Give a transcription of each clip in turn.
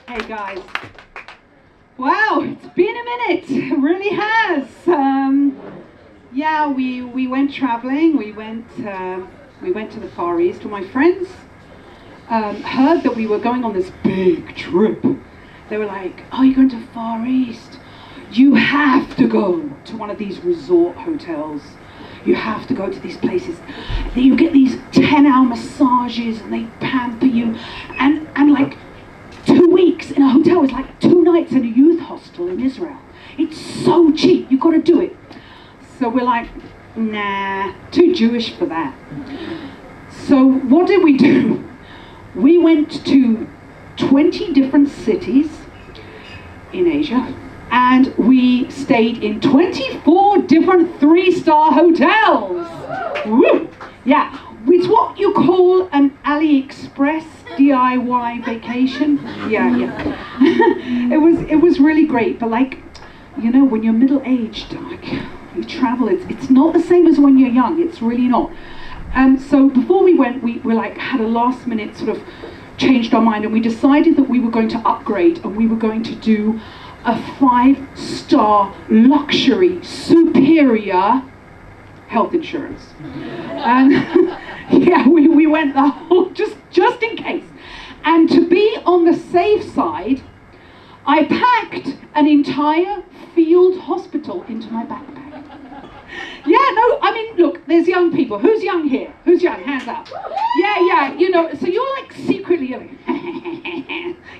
Hey guys. Wow, it's been a minute. It really has. Yeah, we went traveling. We went to the Far East. Well, my friends heard that we were going on this big trip. They were like, "Oh, you're going to Far East? You have to go to one of these resort hotels. You have to go to these places. You get these 10-hour massages and they pamper you, and like 2 weeks in a hotel is like 2 nights in a youth hostel in Israel. It's so cheap. You've got to do it." So we're like, nah, too Jewish for that. So what did we do? We went to 20 different cities in Asia, and we stayed in 24 different 3-star hotels. Woo! Yeah, it's what you call an AliExpress DIY vacation. Yeah. It was really great, but like, you know, when you're middle-aged, like, you travel, it's not the same as when you're young. It's really not. So before we went, we like had a last minute sort of changed our mind, and we decided that we were going to upgrade and we were going to do a 5-star luxury superior health insurance. And yeah, we went the whole, just in case. And to be on the safe side, I packed an entire field hospital into my backpack. Yeah, no, I mean, look, there's young people. Who's young here? Who's young? Hands up. Yeah, you know, so you're like secretly,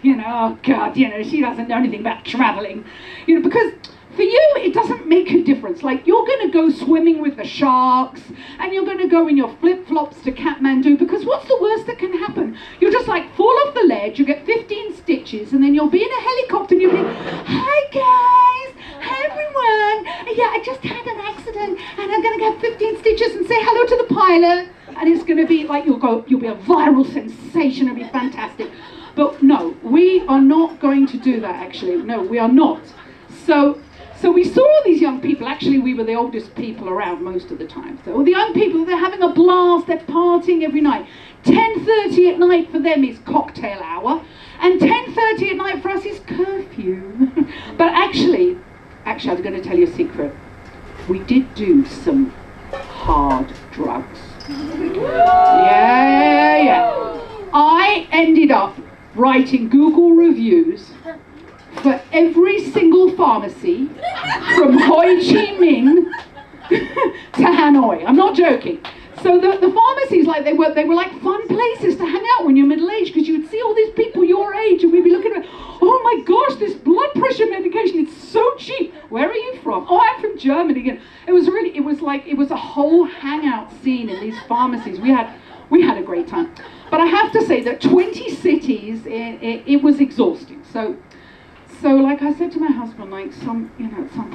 you know, oh God, you know, she doesn't know anything about traveling. You know, because for you, it doesn't make a difference. Like, you're going to go swimming with the sharks, and you're going to go in your flip-flops to Kathmandu, because what's the worst that can happen? You'll just like fall off the ledge, you'll get 15 stitches, and then you'll be in a helicopter, and you'll be, "Hi guys, hi everyone, yeah, I just had an accident, and I'm going to get 15 stitches and say hello to the pilot," and it's going to be like, you'll be a viral sensation, it'll be fantastic. But no, we are not going to do that, actually. No, we are not. So we saw all these young people. Actually, we were the oldest people around most of the time. So all the young people, they're having a blast, they're partying every night. 10:30 at night for them is cocktail hour, and 10:30 at night for us is curfew. But actually, I was going to tell you a secret. We did do some hard drugs. Yeah. I ended up writing Google reviews for every single pharmacy from Ho Chi Minh to Hanoi. I'm not joking. So the pharmacies, like, they were like fun places to hang out when you're middle-aged, because you would see all these people your age, and we'd be looking at, "Oh my gosh, this blood pressure medication, it's so cheap. Where are you from?" "Oh, I'm from Germany." And it was a whole hangout scene in these pharmacies. We had a great time. But I have to say that 20 cities, it was exhausting. So like I said to my husband, like, at some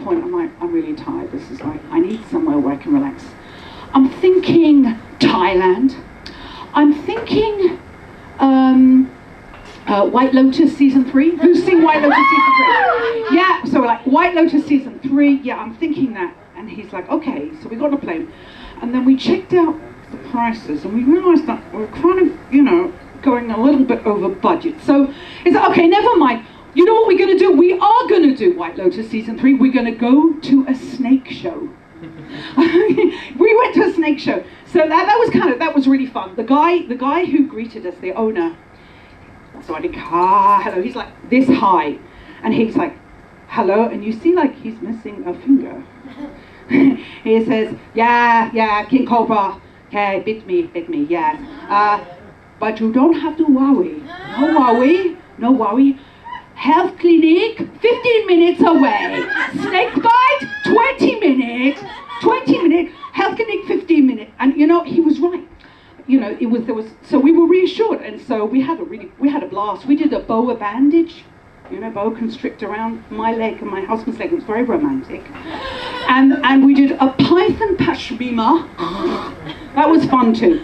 point, I'm like, I'm really tired. This is like, I need somewhere where I can relax. I'm thinking Thailand. I'm thinking White Lotus season 3. Who's seen White Lotus season 3? Yeah, so we're like, White Lotus season 3. Yeah, I'm thinking that. And he's like, okay. So we got on a plane, and then we checked out the prices, and we realized that we're kind of, you know, going a little bit over budget. So it's like, okay, never mind. You know what we're going to do? We are going to do White Lotus season 3. We're going to go to a snake show. We went to a snake show. So that was really fun. The guy who greeted us, the owner, so I think, hello. He's like this high, and he's like, hello, and you see like he's missing a finger. He says, yeah, King Cobra, okay, bit me, yeah. But you don't have to worry. No worry. Health clinic, 15 minutes away. Snake bite, 20 minutes. Health clinic, 15 minutes. And you know, he was right. You know, so we were reassured, and so we had a blast. We did a boa bandage, you know, boa constrict around my leg and my husband's leg. It was very romantic. And we did a python pashmina. That was fun too.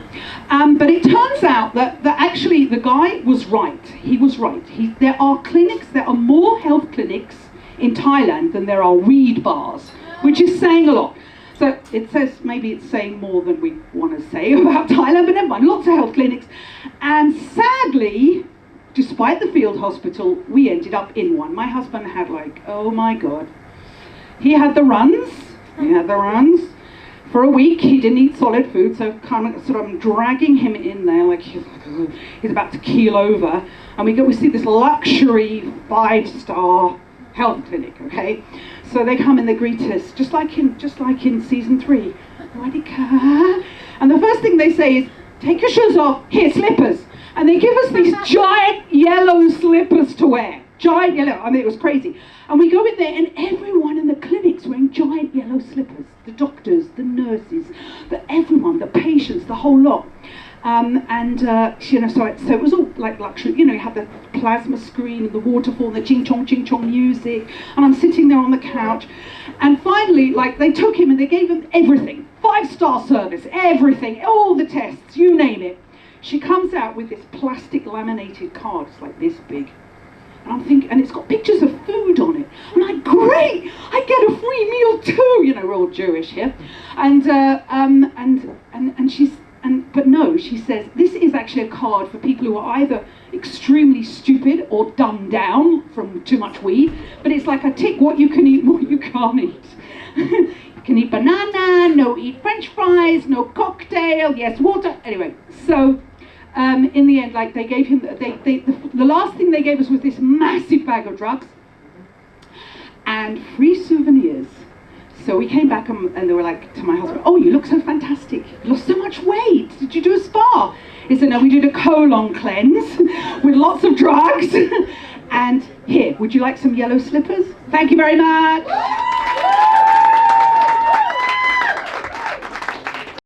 But it turns out that actually the guy was right. He was right. There are more health clinics in Thailand than there are weed bars, which is saying a lot. So it says, maybe it's saying more than we want to say about Thailand, but never mind, lots of health clinics. And sadly, despite the field hospital, we ended up in one. My husband had like, oh my God. He had the runs. For a week, he didn't eat solid food, so I'm dragging him in there like he's about to keel over. And we see this luxury 5-star health clinic, okay? So they come and they greet us, just like in season 3. Monica. And the first thing they say is, take your shoes off, here, slippers. And they give us these giant yellow slippers to wear. Giant yellow, I mean, it was crazy. And we go in there and everyone in the clinic's wearing giant yellow slippers. The doctors, the nurses, everyone, the patients, the whole lot. So it was all like luxury. You know, you had the plasma screen and the waterfall, the ching chong music, and I'm sitting there on the couch. And finally, like, they took him and they gave him everything. 5-star service, everything, all the tests, you name it. She comes out with this plastic laminated card, it's like this big. And I'm thinking, and it's got pictures of food on it. I'm like, great, I get a free meal too. You know, we're all Jewish here. But no, she says, this is actually a card for people who are either extremely stupid or dumbed down from too much weed. But it's like a tick, what you can eat, what you can't eat. You can eat banana, no eat French fries, no cocktail, yes, water. Anyway, so in the end, like, they gave him, the last thing they gave us was this massive bag of drugs and free souvenirs. So we came back and they were like to my husband, oh, you look so fantastic. You lost so much weight. Did you do a spa? He said, no, we did a colon cleanse with lots of drugs. And here, would you like some yellow slippers? Thank you very much.